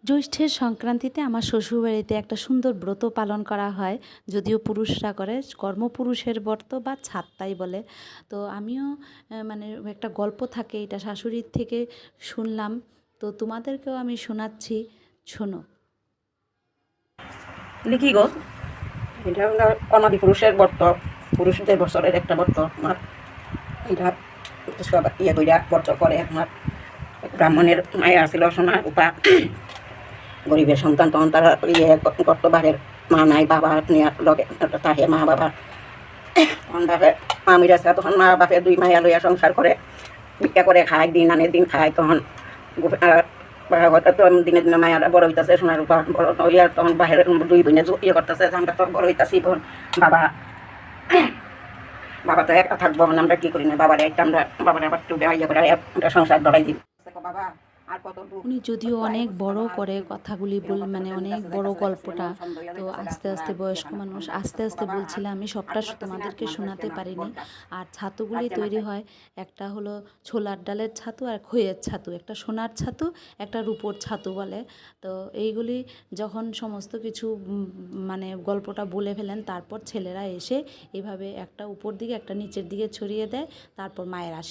জ্যৈষ্ঠের সংক্রান্তিতে আমার শ্বশুরবাড়িতে একটা সুন্দর ব্রত পালন করা হয়, যদিও পুরুষরা করে, কর্মপুরুষের ব্রত বা ছাত্তাই বলে। তো আমিও মানে একটা গল্প থাকে, এটা শাশুড়ির থেকে শুনলাম, তো তোমাদেরকেও আমি শোনাচ্ছি, শোনো। লিখি গো, এটা হলো কর্মাদি পুরুষের ব্রত, পুরুষদের বছরের একটা ব্রত। আমার এটা সব ইয়ে কইরা ব্রত করে। আমার ব্রাহ্মণের মায়া ছিল সোনা রূপা, গরিবের সন্তান, তখন তারা ইয়ে করতো, বাড়ির মা নাই, বাবা নিয়ে লগে তাহে মা বাবা, তখন বাপে মামির আছে, তখন মা বাপে দুই মায়া লইয়া সংসার করে, ভিক্ষা করে খায়, দিন আনে দিন খায়। তখন দিনে দিনে মায়ারা বড় হইতেছে, সোনার রূপা বড় হইয়া তখন বাহিরের দুই বোনে ইয়ে করতেছে, আমরা তো বড় হইতাছি। বাবা বাবা তো একা থাকবো, আমরা কি করি না, বাবারে একটা আমরা বাবার আবার একটু ইয়ে করে একটা সংসার ধরাই দিই। বাবা আর কত উনি যদিও অনেক বড় করে কথাগুলি মানে অনেক বড় গল্পটা, তো আস্তে আস্তে বয়স্ক মানুষ আস্তে আস্তে বলছিলাম, আমি সবটা তোমাদেরকে শোনাতে পারিনি। আর ছাতুগুলি তৈরি হয়, একটা হলো ছোলার ডালের ছাতু আর খইয়ের ছাতু, একটা সোনার ছাতু, একটা রূপোর ছাতু বলে। তো এইগুলি যখন সমস্ত কিছু মানে গল্পটা বলে ফেলেন, তারপর ছেলেরা এসে এভাবে একটা উপর দিকে একটা নিচের দিকে ছড়িয়ে দেয়, তারপর মায়ের আশীর্বাদ